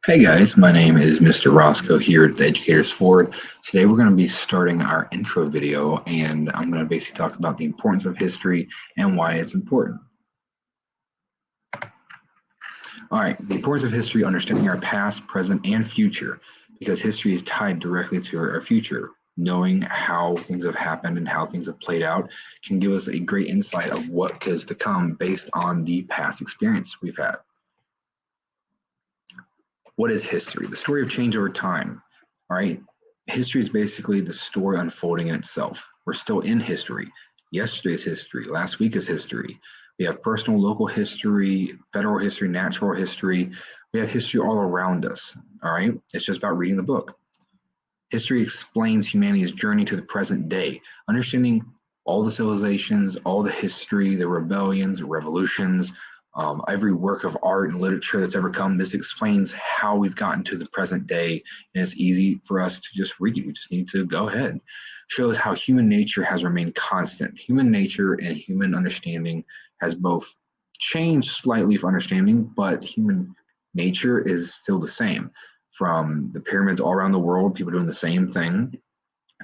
Hey guys, my name is Mr. Roscoe here at the Educator's Forward. Today we're going to be starting our intro video, and I'm going to basically talk about the importance of history and why it's important. All right, the importance of history, understanding our past, present, and future, because history is tied directly to our future. Knowing how things have happened and how things have played out can give us a great insight of what is to come based on the past experience we've had. What is history? The story of change over time. All right. History is basically the story unfolding in itself. We're still in history. Yesterday's history. Last week is history. We have personal, local history, federal history, natural history. We have history all around us. All right. It's just about reading the book. History explains humanity's journey to the present day, understanding all the civilizations, all the history, the rebellions, the revolutions, every work of art and literature that's ever come. This explains how we've gotten to the present day, and it's easy for us to just read. We just need to go ahead. Shows how human nature has remained constant. Human nature and human understanding has both changed slightly for understanding, but human nature is still the same. From the pyramids all around the world, people doing the same thing,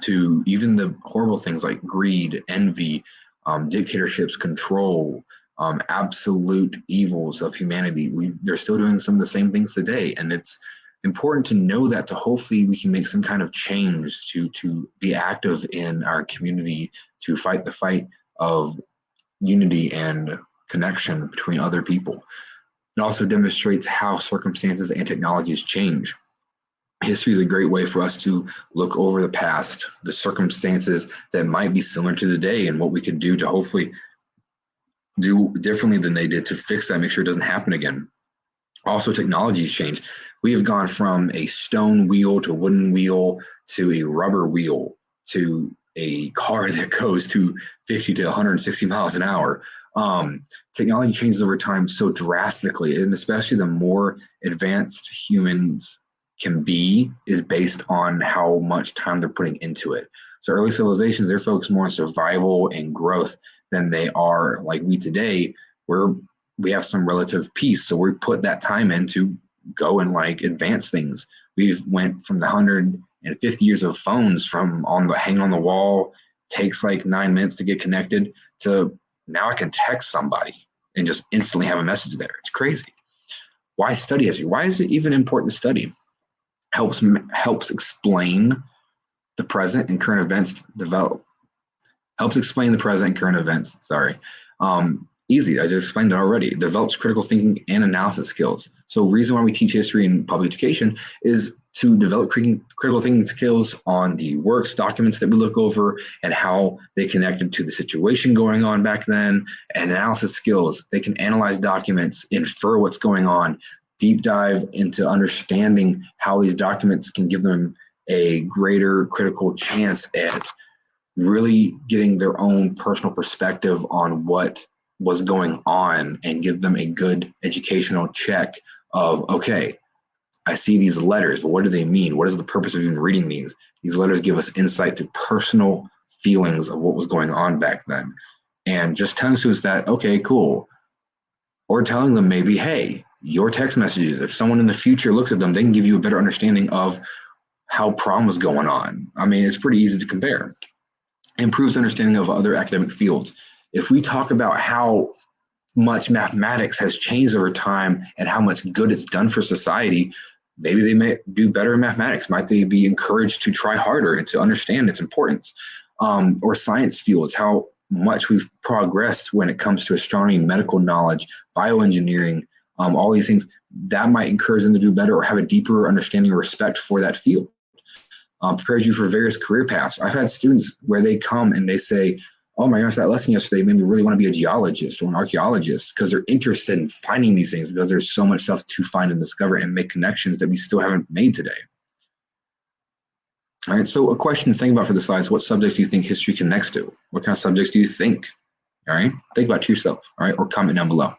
to even the horrible things like greed, envy, dictatorships, control, absolute evils of humanity. They're still doing some of the same things today, and it's important to know that to hopefully we can make some kind of change to be active in our community, to fight the fight of unity and connection between other people. It also demonstrates how circumstances and technologies change. History is a great way for us to look over the past, the circumstances that might be similar to today, and what we could do to hopefully do differently than they did to fix that, make sure it doesn't happen again. Also, technology's changed. We have gone from a stone wheel to a wooden wheel to a rubber wheel to a car that goes to 50 to 160 miles an hour. Technology changes over time so drastically, and especially the more advanced humans can be is based on how much time they're putting into it. So early civilizations, they're focused more on survival and growth than they are like we today, where we have some relative peace. So we put that time in to go and like advance things. We've went from the 150 years of phones from on the hang on the wall, takes like 9 minutes to get connected, to now I can text somebody and just instantly have a message there. It's crazy. Why study history? Why is it even important to study? Helps explain the present and current events develop. Helps explain the present and current events. Sorry. Easy. I just explained it already. It develops critical thinking and analysis skills. So reason why we teach history in public education is to develop critical thinking skills on the works, documents that we look over, and how they connected to the situation going on back then, and analysis skills. They can analyze documents, infer what's going on, deep dive into understanding how these documents can give them a greater critical chance at really getting their own personal perspective on what was going on, and give them a good educational check of, okay, I see these letters, but what do they mean? What is the purpose of even reading these? These letters give us insight to personal feelings of what was going on back then. And just telling students that, okay, cool. Or telling them maybe, hey, your text messages, if someone in the future looks at them, they can give you a better understanding of how prom was going on. I mean, it's pretty easy to compare. Improves understanding of other academic fields. If we talk about how much mathematics has changed over time and how much good it's done for society, maybe they may do better in mathematics. Might they be encouraged to try harder and to understand its importance? Or science fields, how much we've progressed when it comes to astronomy, medical knowledge, bioengineering, all these things, that might encourage them to do better or have a deeper understanding or respect for that field. Prepares you for various career paths. I've had students where they come and they say, oh my gosh, that lesson yesterday made me really want to be a geologist or an archaeologist, because they're interested in finding these things, because there's so much stuff to find and discover and make connections that we still haven't made today. All right, so a question to think about for the slides: what subjects do you think history connects to? What kind of subjects do you think? All right, think about it to yourself, all right, or comment down below.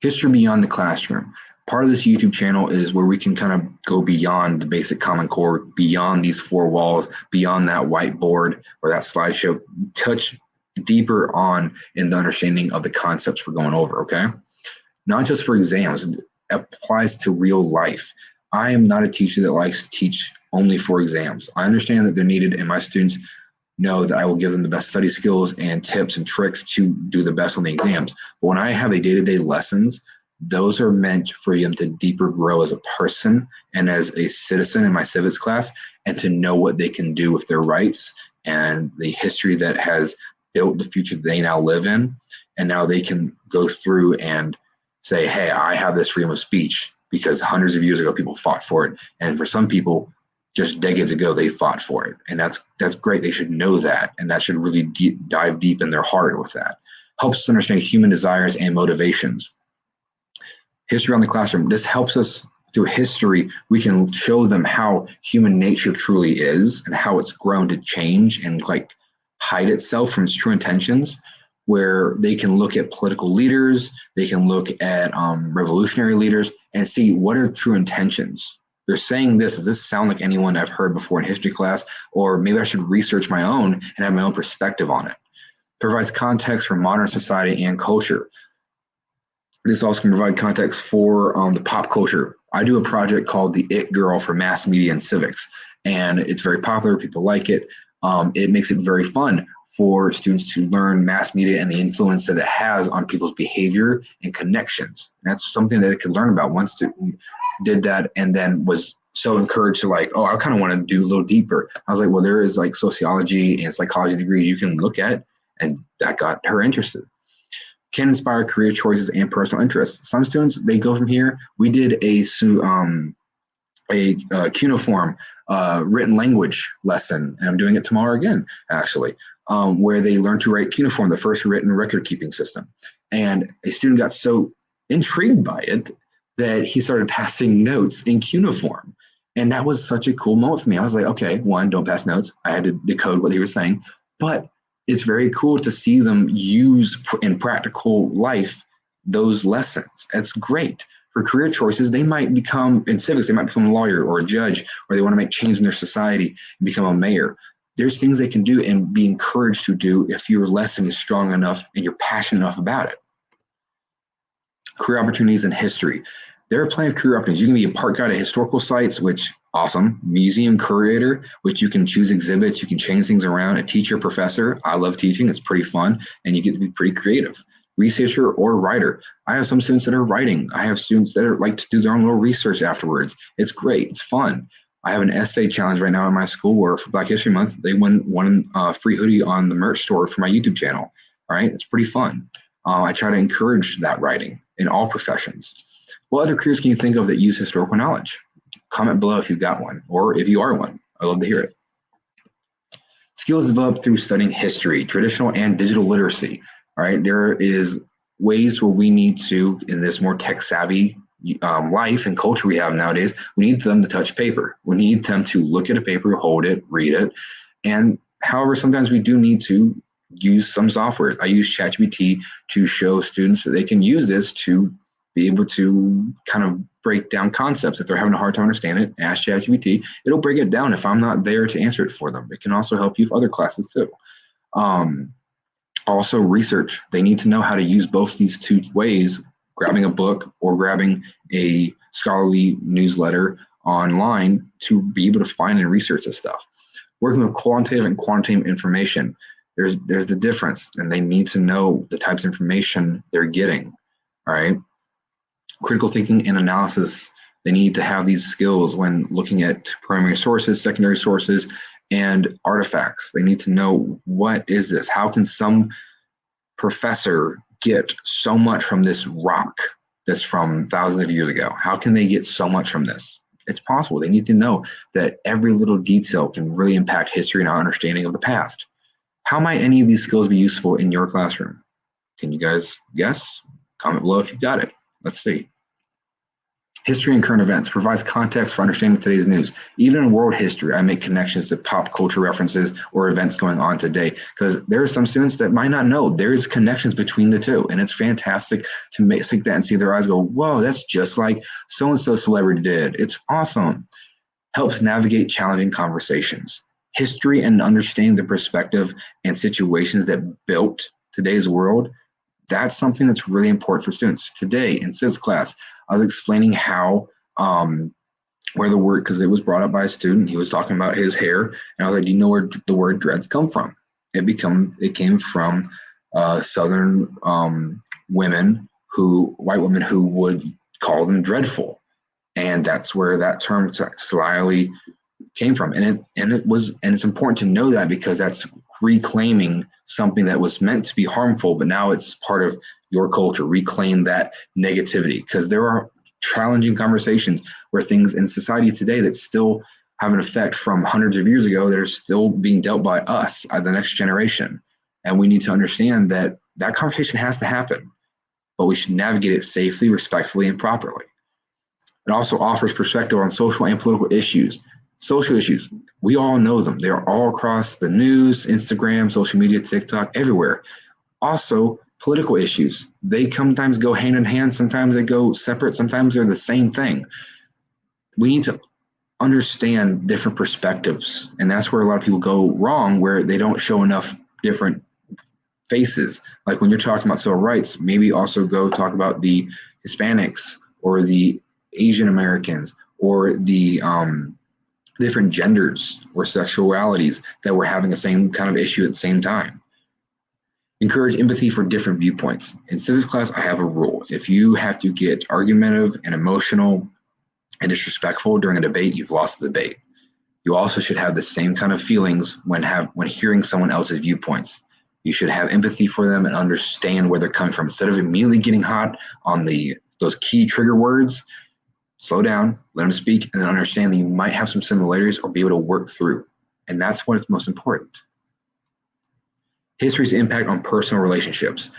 History beyond the classroom. Part of this YouTube channel is where we can kind of go beyond the basic Common Core, beyond these four walls, beyond that whiteboard or that slideshow, touch deeper on in the understanding of the concepts we're going over, okay? Not just for exams. applies to real life. I am not a teacher that likes to teach only for exams. I understand that they're needed, and my students know that I will give them the best study skills and tips and tricks to do the best on the exams. But when I have a day-to-day lessons, those are meant for them to deeper grow as a person and as a citizen in my civics class, and to know what they can do with their rights and the history that has built the future they now live in. And now they can go through and say, hey, I have this freedom of speech because hundreds of years ago people fought for it. And for some people, just decades ago, they fought for it. And that's great. They should know that. And that should really dive deep in their heart with that. Helps us understand human desires and motivations. History around the classroom. This helps us through history. We can show them how human nature truly is and how it's grown to change and like hide itself from its true intentions, where they can look at political leaders, they can look at revolutionary leaders and see what are true intentions. They're saying this, does this sound like anyone I've heard before in history class? Or maybe I should research my own and have my own perspective on it. Provides context for modern society and culture. This also can provide context for the pop culture. I do a project called the It Girl for Mass Media and Civics, and it's very popular. People like it. It makes it very fun for students to learn mass media and the influence that it has on people's behavior and connections. And that's something that they could learn about. One student did that and then was so encouraged to like, oh, I kind of want to do a little deeper. I was like, well, there is like sociology and psychology degrees you can look at, and that got her interested. Can inspire career choices and personal interests. Some students, they go from here. We did a cuneiform written language lesson, and I'm doing it tomorrow again, actually, where they learn to write cuneiform, the first written record keeping system. And a student got so intrigued by it that he started passing notes in cuneiform. And that was such a cool moment for me. I was like, okay, one, don't pass notes. I had to decode what he was saying. But it's very cool to see them use in practical life those lessons. It's great. For career choices, they might become, in civics, they might become a lawyer or a judge, or they want to make change in their society and become a mayor. There's things they can do and be encouraged to do if your lesson is strong enough and you're passionate enough about it. Career opportunities in history. There are plenty of career opportunities. You can be a park guide at historical sites, which awesome. Museum curator, which you can choose exhibits, you can change things around. A teacher, professor. I love teaching. It's pretty fun, and you get to be pretty creative. Researcher or writer. I have some students that are writing. I have students that are like to do their own little research afterwards. It's great. It's fun. I have an essay challenge right now in my school where for Black History Month, they won one free hoodie on the merch store for my YouTube channel. All right, it's pretty fun. I try to encourage that writing in all professions. What other careers can you think of that use historical knowledge? Comment below if you've got one, or if you are one. I'd love to hear it. Skills developed through studying history, traditional and digital literacy. All right, there is ways where we need to, in this more tech-savvy life and culture we have nowadays, we need them to touch paper. We need them to look at a paper, hold it, read it. And however, sometimes we do need to use some software. I use ChatGPT to show students that they can use this to be able to kind of break down concepts. If they're having a hard time understanding it, ask ChatGPT. It'll break it down if I'm not there to answer it for them. It can also help you with other classes too. Also research. They need to know how to use both these two ways, grabbing a book or grabbing a scholarly newsletter online to be able to find and research this stuff. Working with qualitative and quantitative information. There's the difference, and they need to know the types of information they're getting, all right? Critical thinking and analysis. They need to have these skills when looking at primary sources, secondary sources, and artifacts. They need to know, what is this? How can some professor get so much from this rock that's from thousands of years ago? How can they get so much from this? It's possible. They need to know that every little detail can really impact history and our understanding of the past. How might any of these skills be useful in your classroom? Can you guys guess? Comment below if you've got it. Let's see. History and current events provides context for understanding today's news. Even in world history, I make connections to pop culture references or events going on today, because there are some students that might not know there's connections between the two. And it's fantastic to see that and see their eyes go, whoa, that's just like so-and-so celebrity did. It's awesome. Helps navigate challenging conversations. History and understanding the perspective and situations that built today's world, that's something that's really important for students. Today in civics class, I was explaining how where the word, because it was brought up by a student, he was talking about his hair, and I was like, do you know where the word dreads come from? It came from Southern white women who would call them dreadful, and that's where that term slyly came from. And it's important to know that, because that's reclaiming something that was meant to be harmful, but now it's part of your culture. Reclaim that negativity, because there are challenging conversations where things in society today that still have an effect from hundreds of years ago that are still being dealt by us, the next generation. And we need to understand that that conversation has to happen, but we should navigate it safely, respectfully, and properly. It also offers perspective on social and political issues. Social issues, we all know them. They're all across the news, Instagram, social media, TikTok, everywhere. Also, political issues, they sometimes go hand in hand, sometimes they go separate, sometimes they're the same thing. We need to understand different perspectives, and that's where a lot of people go wrong, where they don't show enough different faces. Like when you're talking about civil rights, maybe also go talk about the Hispanics or the Asian Americans or the different genders or sexualities that were having the same kind of issue at the same time. Encourage empathy for different viewpoints. In civics class, I have a rule. If you have to get argumentative and emotional and disrespectful during a debate, you've lost the debate. You also should have the same kind of feelings when hearing someone else's viewpoints. You should have empathy for them and understand where they're coming from. Instead of immediately getting hot on those key trigger words, slow down, let them speak, and then understand that you might have some similarities or be able to work through. And that's what is most important. History's impact on personal relationships.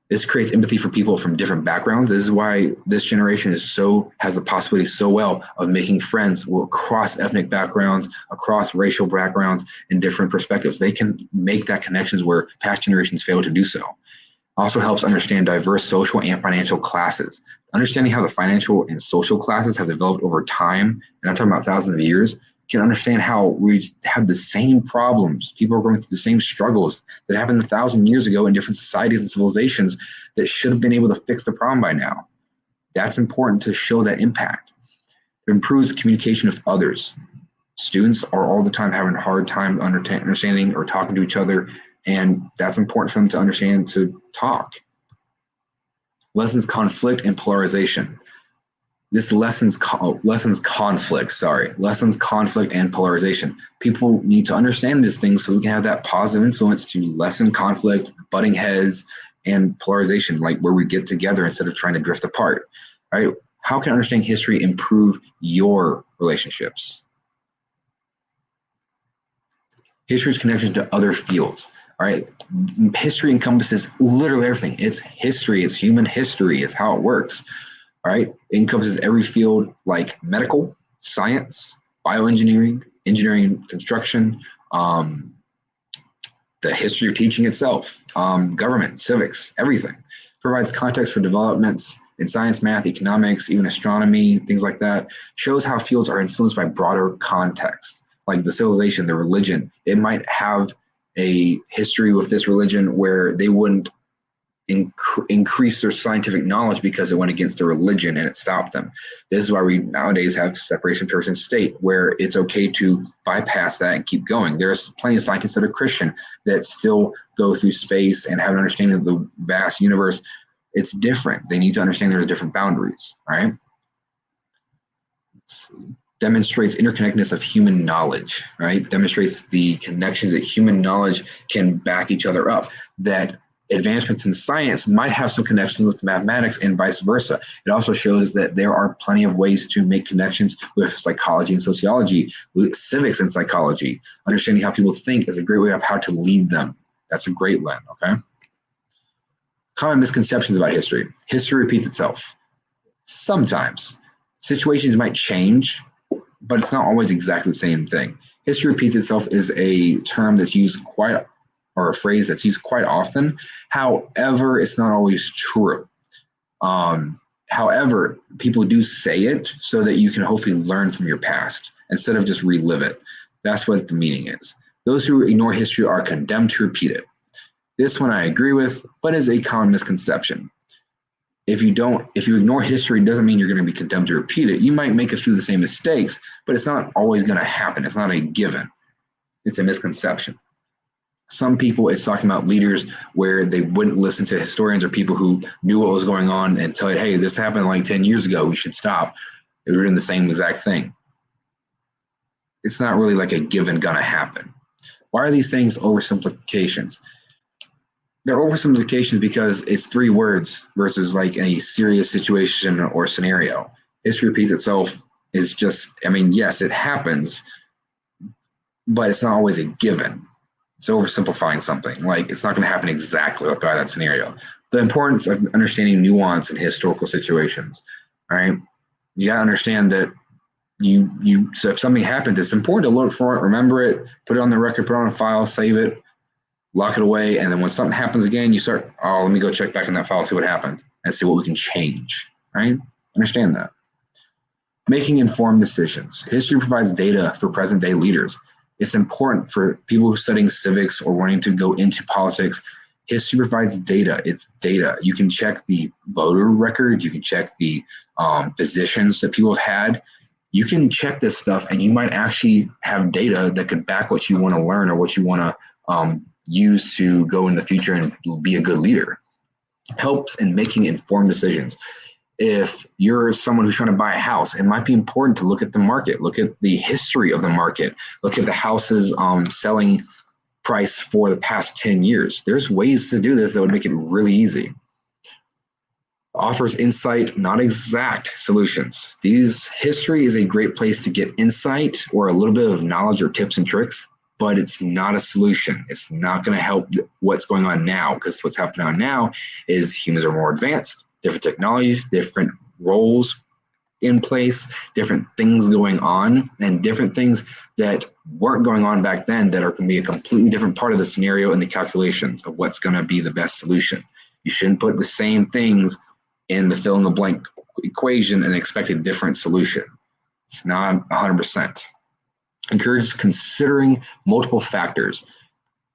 This creates empathy for people from different backgrounds. This is why this generation has the possibility so well of making friends across ethnic backgrounds, across racial backgrounds, and different perspectives. They can make that connections where past generations failed to do so. Also helps understand diverse social and financial classes. Understanding how the financial and social classes have developed over time, and I'm talking about thousands of years, can understand how we have the same problems. People are going through the same struggles that happened 1,000 years ago in different societies and civilizations that should have been able to fix the problem by now. That's important to show that impact. It improves communication with others. Students are all the time having a hard time understanding or talking to each other, and that's important for them to understand, to talk. Lessons conflict and polarization. This lessons conflict and polarization. People need to understand these things so we can have that positive influence to lessen conflict, butting heads, and polarization, like where we get together instead of trying to drift apart. All right? How can understanding history improve your relationships? History's connection to other fields. All right, history encompasses literally everything. It's history, it's human history, it's how it works. All right, it encompasses every field like medical, science, bioengineering, engineering, construction, the history of teaching itself, government, civics, everything. Provides context for developments in science, math, economics, even astronomy, things like that. Shows how fields are influenced by broader context, like the civilization, the religion. It might have a history with this religion where they wouldn't increase their scientific knowledge because it went against their religion and it stopped them. This is why we nowadays have separation of church and state, where it's okay to bypass that and keep going. There's plenty of scientists that are Christian that still go through space and have an understanding of the vast universe. It's different. They need to understand there's different boundaries, right? Let's see. Demonstrates interconnectedness of human knowledge, right? Demonstrates the connections that human knowledge can back each other up, that advancements in science might have some connections with mathematics and vice versa. It also shows that there are plenty of ways to make connections with psychology and sociology, with civics and psychology. Understanding how people think is a great way of how to lead them. That's a great lens, okay? Common misconceptions about history. History repeats itself. Sometimes. Situations might change, but it's not always exactly the same thing. History repeats itself is a term that's used or a phrase that's used quite often. However, it's not always true. However, people do say it so that you can hopefully learn from your past instead of just relive it. That's what the meaning is. Those who ignore history are condemned to repeat it. This one I agree with, but is a common misconception. if you ignore history, it doesn't mean you're going to be condemned to repeat it. You might make a few of the same mistakes, but it's not always going to happen. It's not a given. It's a misconception. Some people, it's talking about leaders where they wouldn't listen to historians or people who knew what was going on and tell you, hey, this happened like 10 years ago, we should stop. They were doing the same exact thing. It's not really like a given gonna happen. Why are these things oversimplifications? They're oversimplifications because it's 3 words versus like a serious situation or scenario. History repeats itself is just, I mean, yes, it happens, but it's not always a given. It's oversimplifying something. Like, it's not going to happen exactly by that scenario. The importance of understanding nuance in historical situations, right? You got to understand that so if something happens, it's important to look for it, remember it, put it on the record, put it on a file, save it, lock it away, and then when something happens again, you start, oh, let me go check back in that file, see what happened, and see what we can change, right? Understand that. Making informed decisions. History provides data for present day leaders. It's important for people studying civics or wanting to go into politics. History provides data. It's data. You can check the voter record. You can check the positions that people have had. You can check this stuff, and you might actually have data that could back what you want to learn or what you want to use to go in the future and be a good leader. Helps in making informed decisions. If you're someone who's trying to buy a house, it might be important to look at the market, look at the history of the market, look at the house's selling price for the past 10 years. There's ways to do this that would make it really easy. Offers insight, not exact solutions. History is a great place to get insight or a little bit of knowledge or tips and tricks, but it's not a solution. It's not going to help what's going on now, because what's happening now is humans are more advanced, different technologies, different roles in place, different things going on, and different things that weren't going on back then that are going to be a completely different part of the scenario and the calculations of what's going to be the best solution. You shouldn't put the same things in the fill-in-the-blank equation and expect a different solution. It's not 100%. Encourage considering multiple factors.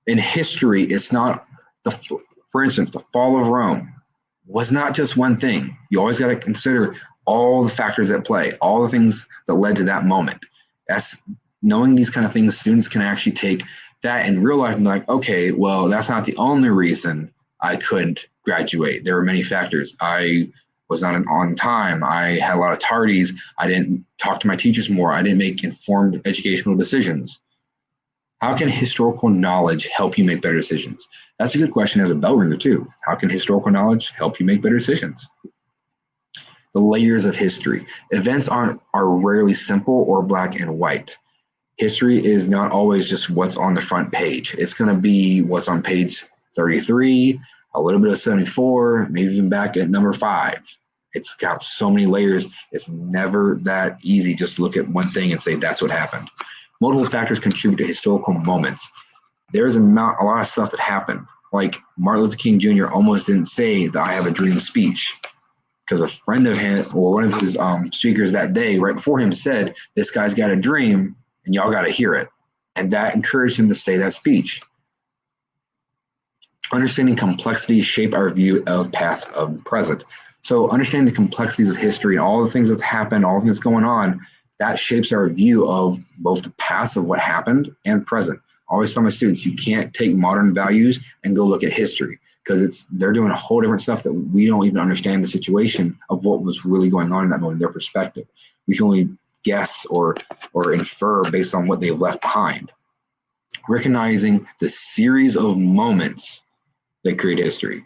In history, it's not, for instance, the fall of Rome was not just one thing. You always got to consider all the factors at play, all the things that led to that moment. That's knowing these kind of things, students can actually take that in real life and be like, okay, well, that's not the only reason I couldn't graduate. There were many factors. I was not on time. I had a lot of tardies. I didn't talk to my teachers more. I didn't make informed educational decisions. How can historical knowledge help you make better decisions? That's a good question as a bell ringer too. How can historical knowledge help you make better decisions? The layers of history. Events are rarely simple or black and white. History is not always just what's on the front page. It's going to be what's on page 33, a little bit of 74, maybe even back at number 5. It's got so many layers. It's never that easy just to look at one thing and say that's what happened. Multiple factors contribute to historical moments. There's a lot of stuff that happened. Like Martin Luther King Jr. almost didn't say the I Have a Dream speech because a friend of his or one of his speakers that day right before him said, this guy's got a dream and y'all got to hear it. And that encouraged him to say that speech. Understanding complexities shape our view of past and present. So understanding the complexities of history and all the things that's happened, all the things going on, that shapes our view of both the past of what happened and present. I always tell my students, you can't take modern values and go look at history because they're doing a whole different stuff that we don't even understand the situation of what was really going on in that moment, their perspective. We can only guess or infer based on what they've left behind. Recognizing the series of moments that create history.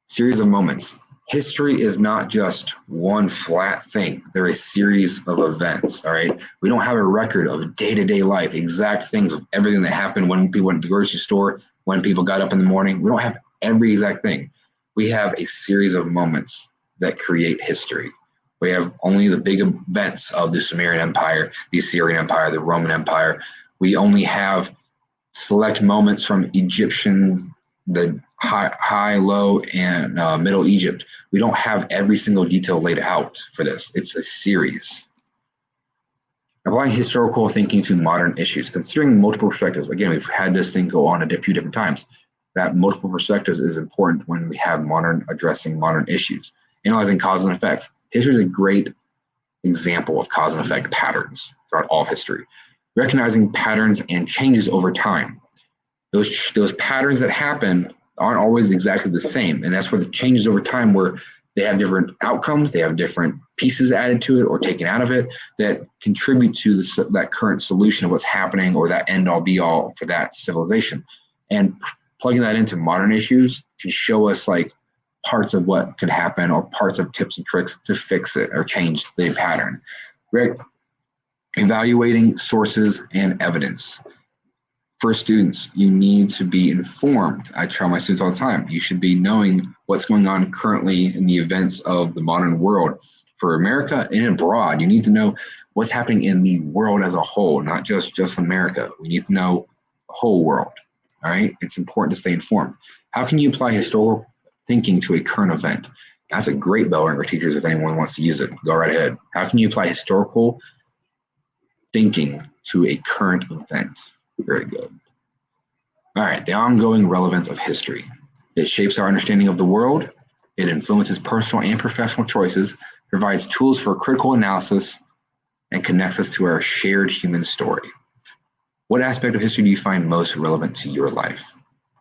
Series of moments. History is not just one flat thing. They're a series of events, all right? We don't have a record of day-to-day life, exact things of everything that happened when people went to the grocery store, when people got up in the morning. We don't have every exact thing. We have a series of moments that create history. We have only the big events of the Sumerian Empire, the Assyrian Empire, the Roman Empire. We only have select moments from Egyptians, the high, low, and middle Egypt. We don't have every single detail laid out for this. It's a series. Applying historical thinking to modern issues, considering multiple perspectives. Again, we've had this thing go on a few different times. That multiple perspectives is important when we have addressing modern issues. Analyzing cause and effects. History is a great example of cause and effect patterns throughout all of history. Recognizing patterns and changes over time. Those patterns that happen aren't always exactly the same, and that's where the changes over time, where they have different outcomes, they have different pieces added to it or taken out of it that contribute to that current solution of what's happening, or that end all be all for that civilization. And plugging that into modern issues can show us like parts of what could happen, or parts of tips and tricks to fix it or change the pattern. Right? Evaluating sources and evidence. For students, you need to be informed. I tell my students all the time, you should be knowing what's going on currently in the events of the modern world. For America and abroad, you need to know what's happening in the world as a whole, not just America. We need to know the whole world, all right? It's important to stay informed. How can you apply historical thinking to a current event? That's a great bell ringer, teachers, if anyone wants to use it. Go right ahead. How can you apply historical thinking to a current event? Very good. All right, the ongoing relevance of history. It shapes our understanding of the world. It influences personal and professional choices, provides tools for critical analysis, and connects us to our shared human story. What aspect of history do you find most relevant to your life?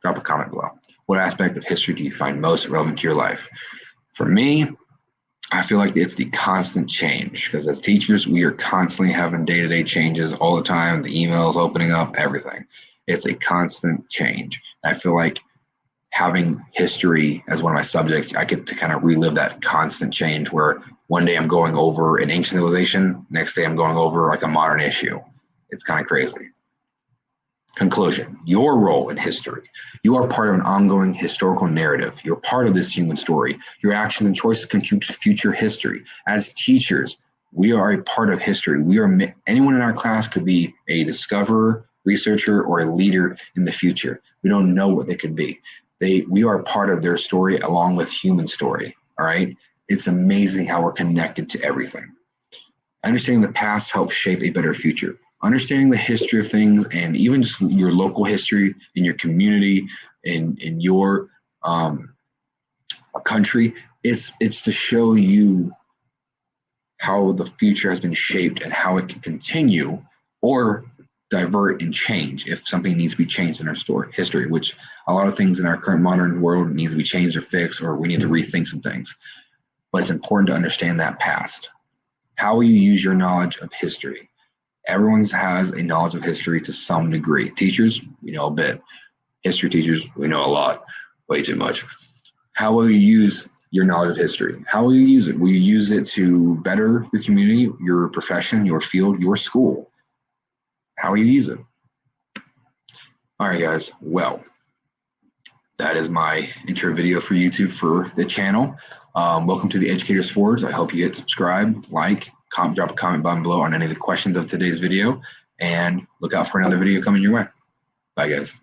Drop a comment below. What aspect of history do you find most relevant to your life? For me, I feel like it's the constant change, because as teachers, we are constantly having day-to-day changes all the time, the emails opening up, everything. It's a constant change. I feel like having history as one of my subjects, I get to kind of relive that constant change, where one day I'm going over an ancient civilization, next day I'm going over like a modern issue. It's kind of crazy. Conclusion, your role in history. You are part of an ongoing historical narrative. You're part of this human story. Your actions and choices contribute to future history. As teachers, we are a part of history. Anyone in our class could be a discoverer, researcher, or a leader in the future. We don't know what they could be. We are part of their story along with human story, all right? It's amazing how we're connected to everything. Understanding the past helps shape a better future. Understanding the history of things, and even just your local history in your community, in your country, it's to show you how the future has been shaped and how it can continue or divert and change if something needs to be changed in our history, which a lot of things in our current modern world needs to be changed or fixed, or we need to rethink some things. But it's important to understand that past. How will you use your knowledge of history? Everyone has a knowledge of history to some degree. Teachers, we know a bit. History teachers, we know a lot, way too much. How will you use your knowledge of history? How will you use it? Will you use it to better your community, your profession, your field, your school? How will you use it? All right, guys. Well, that is my intro video for YouTube for the channel. Welcome to the Educator Sports. I hope you hit subscribe, like, drop a comment button below on any of the questions of today's video, and look out for another video coming your way. Bye, guys.